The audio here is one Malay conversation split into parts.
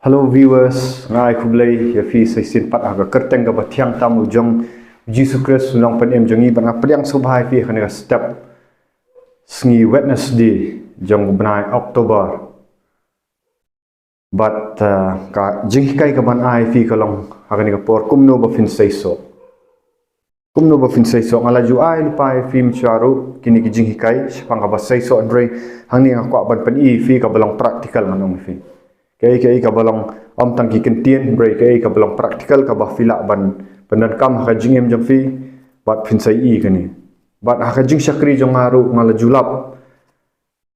Hello viewers, ngai kublai ya fi saisin pat aga kerteng ga bathiang tam ujong Jesus Christ nong panem jongi banga paliang subhai fi khane step sngi Wednesday jong benai October but ka jing kai ka ban ai fi kalong agani ka por kumno ba fin saiso ngala ju ai pai film charu kini ki jing kai pang ka ba saiso andre hangni nga kwa ban pan i fi ka balong practical manong fi kai ka balong om tang ki kentien break kai ka balong practical ka ba fila ban pendan kam ha jing em jong fi bat fin sai i kani bat ha jing sakri jong ngaru ngala julap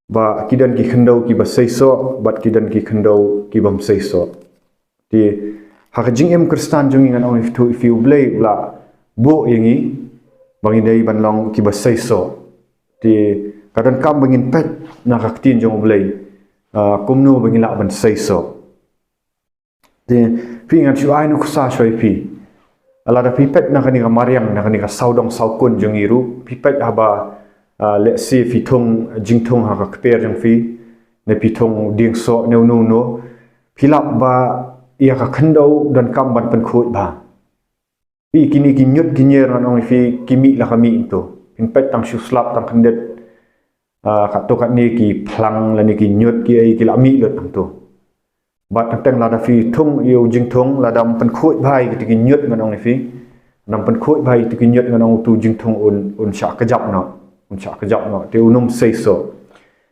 ba kidan ki khendau ki ba saiso bat kidan ki khendau ki bam saiso ti ha jing em kristan jong ngan on if you blay la bo yangi bangin dai ban long ki ba saiso ti kadan kam bangin pet na kaktin jong blay kumno bangin la ban saiso ti pi ngan chu ai no khusa shoi pi ala da pi pet na kani ka mariang na kani ka saudong saukun jong iru pi pet haba let's see fi thong jingthong ha ka per jong fi ne pi thong ding so neu nu no philap ba ia ka khandau dan kam ban pen khoi ba pi kini ki nyut ki nyer an ong fi kimi la kami to pin pet tang shu slap tang khandet ka to ka ni ki phlang la ni ki nyut ki ai ki la mi lot ang to bat tang la da fi thong yo jingthong la dam pen khoi bai ki nyut ngan ong fi nam pen khoi bai ki nyut ngan ong tu jingthong un sha ka jap no te unum say so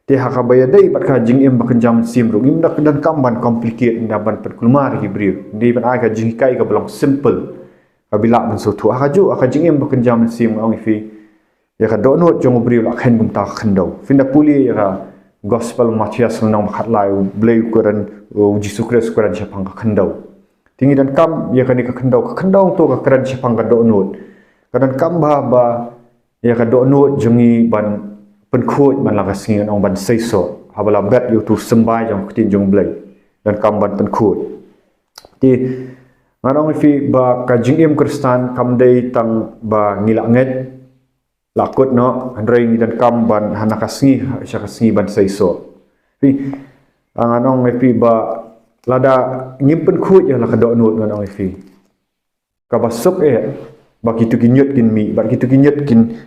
te haka baya dai pat ka jing em bakan jam sim ru im dak dan kam ban complicate nda ban pat kulmar ki bri di ban ai ka jing kai ka belong simple kabila ban so thu aka ju aka jing em bakan jam sim ong fi ya ka do not jong bri la khen bum ta khendau finda puli ya ka gospel Matthias nang khat lai blay kuran Jesus Christ kuran chapang ka khendau tingi dan kam ya ka ni ka khendau to ka kuran chapang ka do not kadan kam ba ya ka do no jongi ban pen khoi ban la ka singi ong ban saiso habala bet you to sembai jong tin jong blai dan kam ban pen khoi ti ngarong fi ba ka jing em kristan kam dei tang ba ngila nget lakut no andrei ni dan kam ban hana ka singi sha ka singi ban saiso fi nganong fi ba lada ngim pen khoi ya la ka do no nganong fi ka basuk bagi tu kinyut kin mi bagi tu kinyut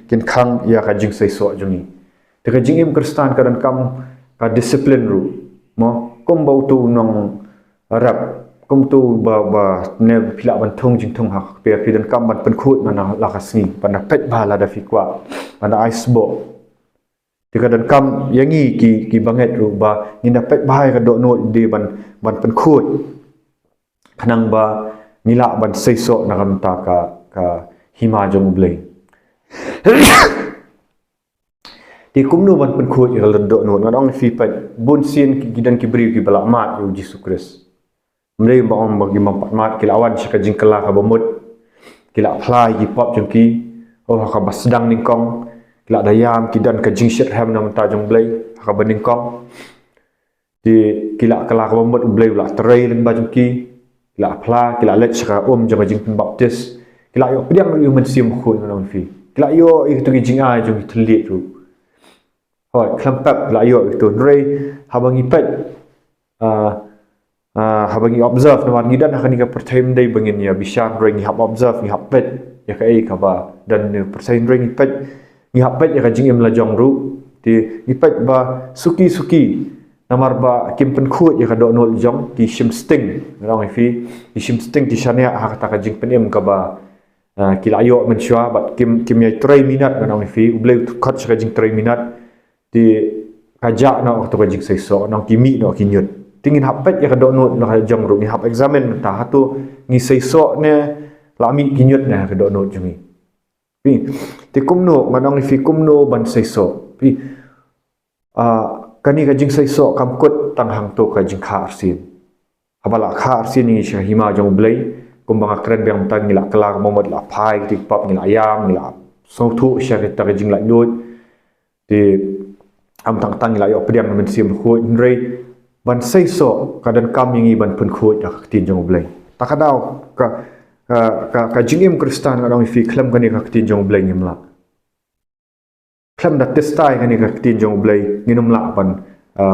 kin khang ya ka jing sai so jongi te ka jing em kristan ka dan kam ka discipline ru mo kom bau tu nong rap kom tu ba ne phila ban thong jing thong hak pe dan kam ban pen khut mana la ka sni ban pet ba la da fi kwa ban ice bo te ka dan kam yangi ki banget ru ba ni da pet ba ka do no de ban pen khut khanang ba nila ban sai so na kam ta ka hima jong blay ti kumno ban pen khoi gal do no ngang fi pa bon sin ki gidan ki bri ki bala mat yo Jesus Christ mrei ba om bagi mampat mat ki lawan saka jingkala ka bomut ki la fly ki pop jong ki o ka basdang ning kong ki la dayam ki dan ka jingshit ham nam ta jong blay ka baning kong ti ki la kala ka bomut blay la tray len ba jong ki la phla ki la let saka jong jing baptist kila yo pediang yo mensim khoi ngon fi kila yo itu ki jinga jong thlit ru hoi klampap la yo itu rei habangi pet habangi observe no ngi dan hakani ka pertime dai bangin ya bishan rei ngi hab observe ngi hab pet ya ka ka ba dan pertime rei ngi pet ngi hab pet ya ka jing em la jong ru ti ngi pet ba suki namar ba kim pen khoi ya ka do nol jong ki shim sting rong fi ki shim sting ti shania ha ka jing pen em ka ba kila yo menshua bat kim ya 3 minit nang fi ublay khat sa jing 3 minit di kaja na to jing sai so nang kimi no kinyut tingin hapet ya do no na jong ru ni hap examen ta hatu ngi sai so ne lami kinyut na do no jungi pi ti kumno manang fi kumno ban sai so pi kani ka jing sai so kam kut tang hang to ka jing kha arsin habala kha arsin ni sha hima jong blay kumbang keren biang tang ngila kelang momot la pai tik pop ngila ayam ngila so thu sha ta jing la nyot ti am tang ngila yo pediam men sim khoi rei ban sai so kadan kam ngi ban pun khoi ta tin jong blai ta kadau ka jing em kristan ngadong fi khlam kani ka tin jong blai ngimla khlam da testai kani ka tin jong blai nginum la ban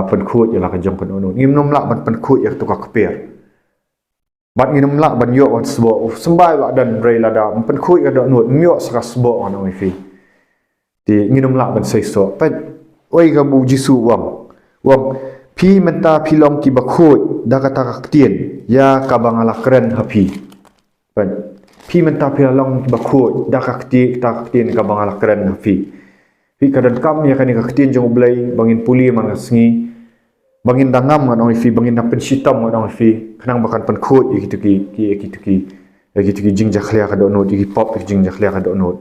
pun khoi ya la ka jong kan onu ngim nom la ban pun khoi ya to ka per Bat nginum la ban yo wan sbo sembai la dan rei la da pen khui ka do nut myo saka sbo on oi fi ti nginum la ban sei so pa oi ka bu jisu wang pi menta pi long ki ba khoi da ka ta ka tien ya ka bangala kren hapi pan pi menta pi long ki ba khoi da ka ti ta ka tien ka bangala kren hapi pi kadan kam ya kan ka tien jong blai bangin puli man ngi bangin dangam ngan oi fi bangin na pensitam ngan oi fi khnang bakan pen khot ki jing ja khlia ka do no ki pop jing ja khlia ka do no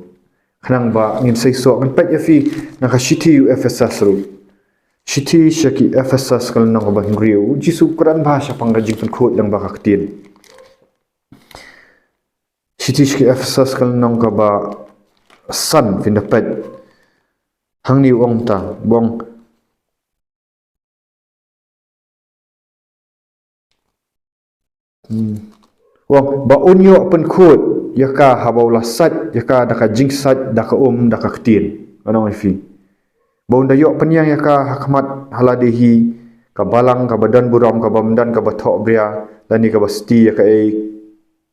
khnang ba ngin sei so kan pet ya fi na ka shiti ufss ru shiti shaki fss kal nang ba ngriu jisu quran bhasha panga jing pen khot lang ba ka tin shiti shaki fss kal nang ka ba san fin da pet hangni ong ta bong wang ba unyo pen khut yaka habawla sat yaka daka jing sat daka daka ktin anong fi bon da yo penyang yaka hakmat haladehi ka balang ka badan buram ka bamdan ka bathok bria lani ka basti yaka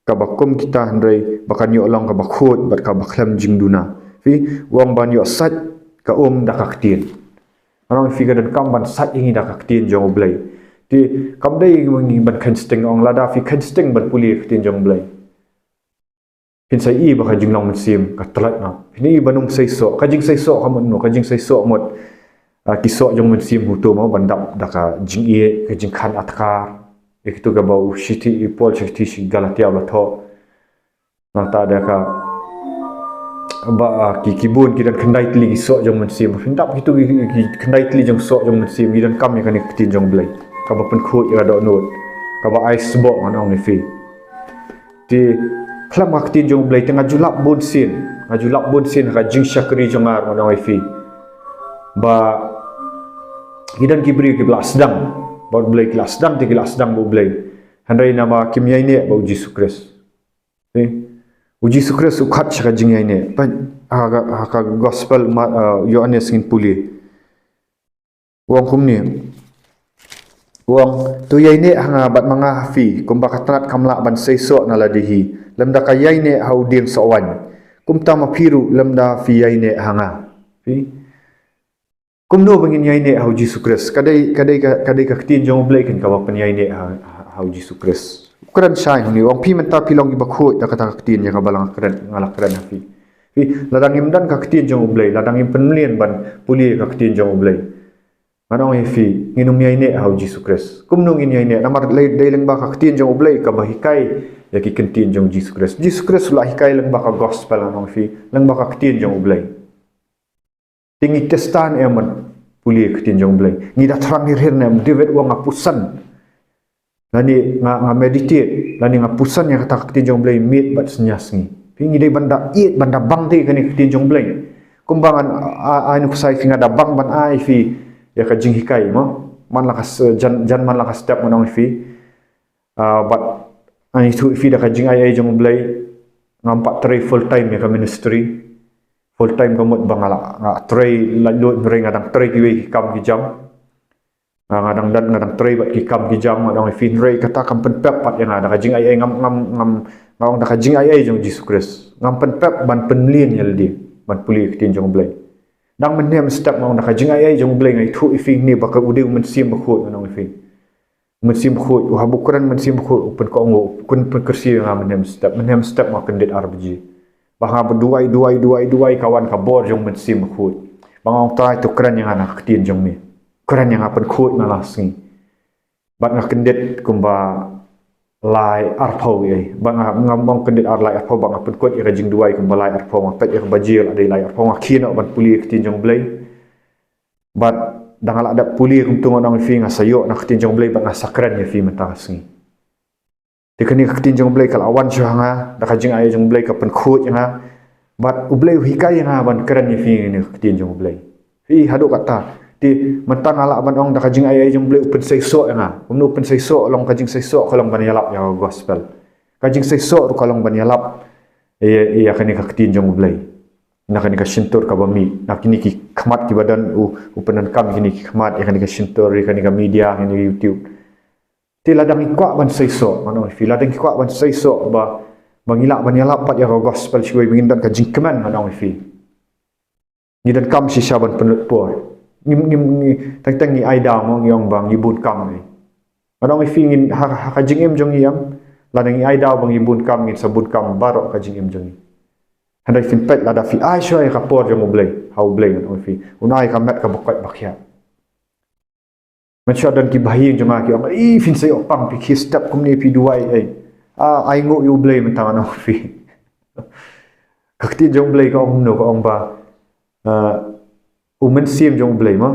ka bakum kita handrai bakan yo long ka bakhut bat ka bakhlam jing duna fi wang ban yo sat ka daka ktin anong fi ga dan kam ban sat ingi daka ktin jong blai ti kam dai ngi ban khansting ong lada fi khansting ban puli tin jong blai hin sai I ba ka jing long sim ka tlat na ni banum sai so ka jing sai so ka mon no ka jing sai so mot ki so jong sim hu to mo ban dap da ka jing ka jing khan atkar ek tu ga ba u shiti pol shiti shi galatia la tho na ta da ka ba ki bun ki dan khandai tli so jong sim hin dap ki tu ki khandai tli jong so jong sim dan kam ya kan tin jong blai ka ba pen khut ya do not ka ba ice bo an ong fi ti khlam ma tin jong blai tanga julap bun sin ka jing shakri jong ar an ong fi ba hidan ki bri ki blas dang ba blai klas dang ti klas dang bo blai handai na ba kim yai ne ba jisu kris jisu kris u khat ka jing yai ne pa ka gospel yo anes ngin puli wong kum ni wong tu yai ne hanga bat manga fi kum ba katrat kamla ban sei so na ladihi lamda ka yai ne hau ding so wan kum ta ma phiru lamda fi yai ne hanga fi kum no bangin yai ne hau jisu kris kadai ka tin jong blai kin ka ba pan yai ne hau jisu kris kuran shai ni wong pi menta pi long ba khoi ta ka tin ya ka balang kran ngala kran fi ladang im dan ka tin jong blai ladang im penlien ban puli ka tin jong blai anong fi nginum yai ne hau jisu kris kum nung in yai ne namar lei dei leng ba ka tin jong blai ka ba hikai ya ki kentin jong jisu kris la hikai leng ba ka gospel anong fi leng ba ka tin jong blai tingi testan eman puli ka tin jong blai ni da thrang ni her ne david wa ngapusan lani nga meditate lani ngapusan ya ka tin jong blai mit bat senyas ni pingi dei banda banda bang te ka ni tin jong blai kumbangan anu sai finga da bang ban ai fi ya ka jing hikai mo man lakas jan man lakas step monong fi but ani tu fi da ka jing ai jong blai ngampak tray full time ya ka ministry full time ka mot bangala nga tray la lo ring adang tray ki kam ki jam ngadang tray bat ki kam ki jam adang fi ray kata kam pen pep pat yang ada ka jing ai ngam da ka jing ai jong Jesus Christ ngam pen pep ban penlien yel di ban puli tin jong blai dang men nem step mau nak jing ai jong bleng ai thu ifi ni ba ka udiu men sim ba khot nang ifi men sim khot u habu kuran men sim khot pen ko ngo kun pen kursi nga men nem step ma kendit arbji ba ha duai kawan ka bor jong men sim khot bang tai tu kran yang anak tin jong mi kran yang pen khot na lasni bat nga kendit kumba lai arpau ye bang ngam kendit ar lai arpau bang pen kot ira jing duai kum balai arpau ma pet ira bajil adai lai arpau ma khina ban puli tin jong blai bat dangal ada puli kum tunga nang fi nga sayo nak tin jong blai bat nga sakran ye fi mata asngi tikani tin jong blai kal awan changa da ka jing ai jong blai ka pen khut nga bat ublai hikai nga ban kran ye fi ni tin jong blai fi hadu kata ti mentang ala ban ong da ka jing ai jong blai upen sai so nga umnu upen sai so long ka jing sai so kolong ban yalap ya gospel ka jing sai so ru kolong ban yalap ya kani ka tin jong blai na kani ka shintur ka bami na kini ki khmat ki badan upenan kam kini ki khmat ya kani ka shintur kani ka media kani youtube ti ladang ikwa ban seiso manong fi ladang ikwa ban seiso ba ngilak ban yalap pat ya gospel shwe bindan ka jingkeman manong fi ni dan kam si saban penut por ni tang ni aida mo yong bang ibun kam ni manong fi ngin ha ka jingem jong yam ladang i aida bang ibun kam ngin sabun kam barok ka jingem jong ni handai fin pet lada fi ai shwe ka por jong oblei how oblei manong fi unai ka met ka bokot bakhya macam dan ki bayi jemaah ki orang fin saya opang pi step kumni pi duai ai ngo you blame tang no fi kakti jong blame ka ong no ka ong ba men sim jong blame ma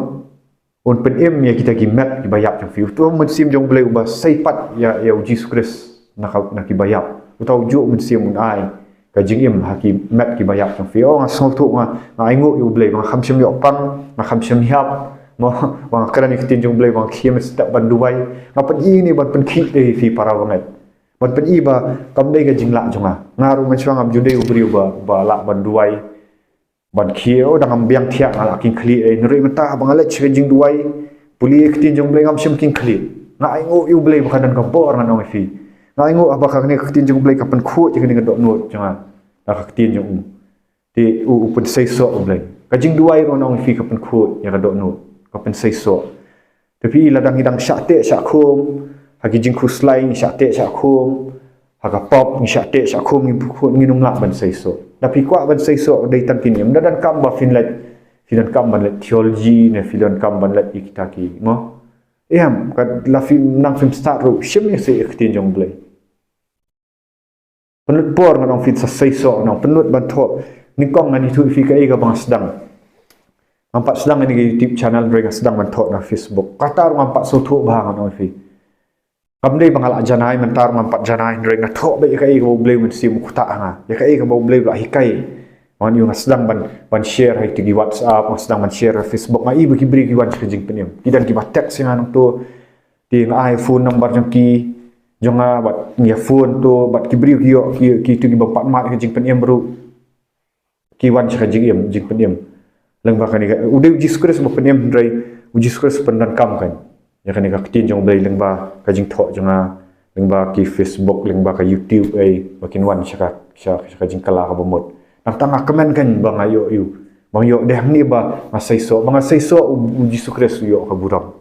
on pen em ya kita ki mat ki bayap jong fi tu men sim jong blame ba sai pat ya Jesus Christ na ki bayap utau ju men sim un ai ka jing em ha ki mat ki bayap jong fi ong asol tu ai ngo you blame ma kham sim yo pang ma kham sim hiap mo wang kerana kitin jong blai wang khiem step ban dubai ngapan i ni ban pen khi de fi para wangai ban pen i ba kam dei ga jingla jonga ngaru ma chuang am jude ubri ba la ban dubai ban khio dang am biang thia ala king khli e nri mata bang ala chhe jing dubai puli kitin jong blai ngam sim king khli nga ai ngo u blai ba kadan ka bor nga no fi nga ai ngo aba ka ni kitin jong blai ka pen khu je ni ga do no jonga la ka kitin jong ti u pen sei so blai ka jing dubai ro no fi ka pen khu ya ga do no kapan seiso tapi ladang hidang syate syakum hagi jingku slain syate syakum haga pop ni syate syakum ni nginum lak ban seiso tapi kwa ban seiso dai tan kinim dan kam ba finlet filan kam ban let theology ne filan kam ban let kita ki mo em ka la film nang film start ro shim ni se iktin jong blai penut por ngang film sa seiso nang penut ban tho ni kong ngani tu fi ka e ga bang sedang nampak sedang ni YouTube channel mereka sedang mentok na Facebook. Kata orang nampak sotu bahang no fi. Kamdei bangal janai mentar nampak janai mereka tok baik kai ko boleh mensi mukuta nga. Ya kai ko boleh la hikai. Man yung sedang ban share hai di WhatsApp, sedang ban share Facebook ngai bagi beri kiwan kejing penim. Kidan ki batek singan tu di iPhone number jong ki jonga bat ngia phone tu bat ki beri ki tu ki bapak mat kejing penim baru kiwan kejing jing penim. Lengba kan ni udah uji skres ba penem drai uji skres pendan kam kan ya kan ni ka kitin jong blai lengba ka jing tho jonga lengba ki Facebook lengba ka YouTube bakin wan syaka jing kala ka bomot nak tangah komen kan bang ayo bang yo deh ni ba masai so uji skres yo ka buram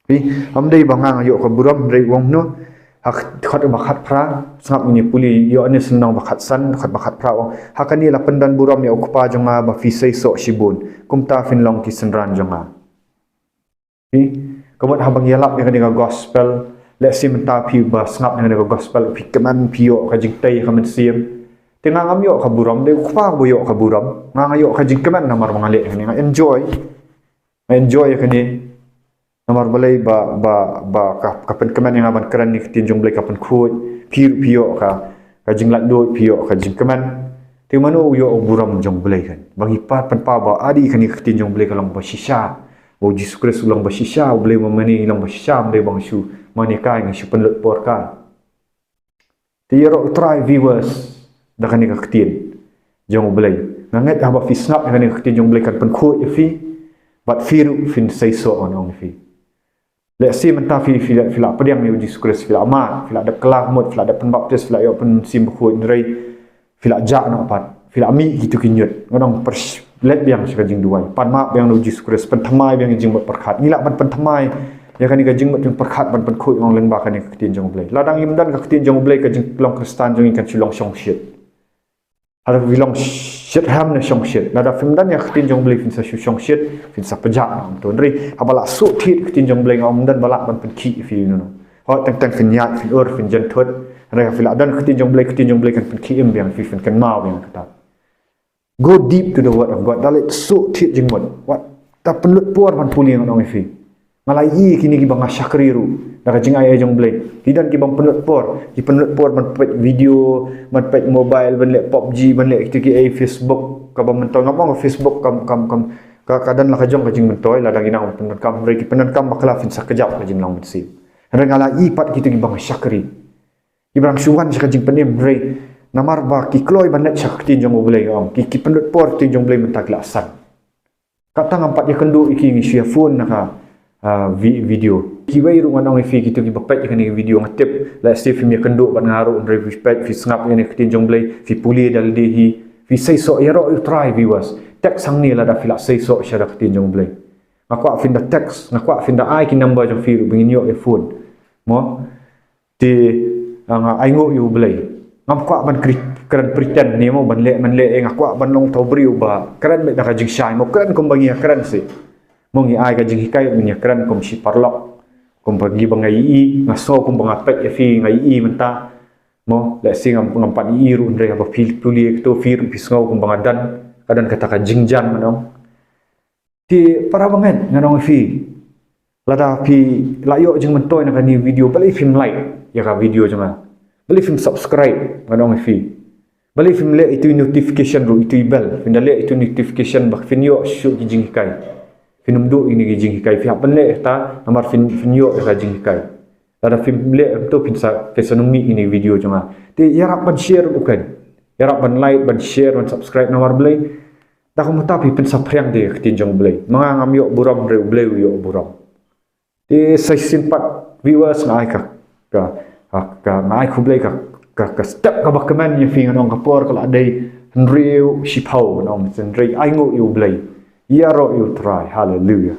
pi amdei bang ayo ka buram drai wong no hak khat bakhat pra sangap ni puli yo ani senang bakhat san khat bakhat pra wong hakani la pendan buram ya okupa jonga ba fi sei so shibun kumta fin long ki senran jonga pi kamot habang yalap ni ka gospel let sim ta pi ba sangap ni ka gospel pi keman pi yo ka jing tai ka men sim tengah ngam yo ka buram de okupa bo yo ka buram nga yo ka jing keman namar mangale ni enjoy ka ni nomor balai ba kapan keman yang aban keran ni kitin jong blai kapan khut pio ka jinglat do pio ka jing keman ti mano yo buram jong blai kan bagi pat pan pa ba adi kan ni kitin jong blai kalang ba shisha o Jesus Christ ulang ba shisha blai mamani ilang ba shisha blai bang shu mani kai ngi penlut por ka ti ro try viewers da kan ni kitin jong blai nganget aba fi snap kan ni kitin jong blai kan pan khut fi bat firu fin say so on fi let's say mentah fila pediang ni Jesus Christ fila amat fila ada kelah mot fila ada penbaptis fila yo pen sim khut ndrai fila ja no pat fila ami gitu kinyut ngodong let biang sekajing duai pan mak biang Jesus Christ pen thamai biang jing mot perkhat ngila pen thamai ya kan ni jing mot jing perkhat pen khut ngong leng ba kan ni ketin jong blai ladang imdan ka ketin jong blai ka jing long kristan jong kan chulong song shit ada vilong shit ham na song shit nada fimdan ya ketin jong blai fin sa song shit fin sa pejak tu ndri abala su thit ketin jong blai ngom dan balak ban pen ki fi no ho tang fin yat fin fin jan thot ra fila dan ketin jong blai kan pen ki im biang fi fin kan mau biang kata go deep to the word of God dalit su thit jing mod wat ta penlut por ban puli ngom fi malai kini ki bang syakriru dah jing ai jong blai kidan ki bang penlut por ban pet video ban pet mobile ban lek PUBG ban lek ki ai Facebook ka ban mentol ngapang Facebook kam kadan la kajong ka jing mentoi la dagina penut kam rei ki penut kam bakla fin sakejap ka jing long mesti rengala pat kitu ki bang syakri ibrang suwan ka jing penim rei namar ba ki kloi ban lek syakti jong blai om ki penut por ti jong blai mentak lasan kata ngampat ya kendu iki ngi share phone naka video kiway ru nganong fi kitu ki bapet kan video ngatip la si fi mi kenduk ban ngaru ndre fi pet fi snap ni ketin jonglei fi puli dal di hi fi sei so yaro you try viewers tek sang ni la da fi la sei so shara ketin jonglei ngakwa fin da text ngakwa fin da ai ki number jong fi ru bingin yo e phone mo ti nga ai ngo yu blei ngam kwa ban kran pretend ni mo ban le man le ngakwa ban long tau briu ba kran me da ka jing shai mo kran kom bangi kran si mo ngi ai ka jing hikai mi kran kom si parlok kom bagi bangai i ngaso kom bangapet ya fi ngai i menta mo le sing ngam pan i ru ndre ba fil puli to fir pisngau kom bangadan kadan kata ka jingjan manong ti para banget nganong fi lada fi layo jing mentoy na ni video bali film like ya ka video jama bali film subscribe nganong fi bali film le itu notification ru itu bell fin le itu notification bak fin yo shoot jing hikai film do ini jing hikai fi hapen le ta nomor film yo ka jing hikai lada film le to fin sa kesanumi ini video jama ti yarap ban share bukan yarap ban like ban share ban subscribe nomor beli dah kamu tapi pen sapriang de ketinjong beli mga ngam yo buram re beli yo buram ti sai simpat viewers ngai ka ngai ku beli ka step ka bakaman ye fi nong kapor kala dei nriu shipau nong sendri ai ngo yo beli yaro you try hallelujah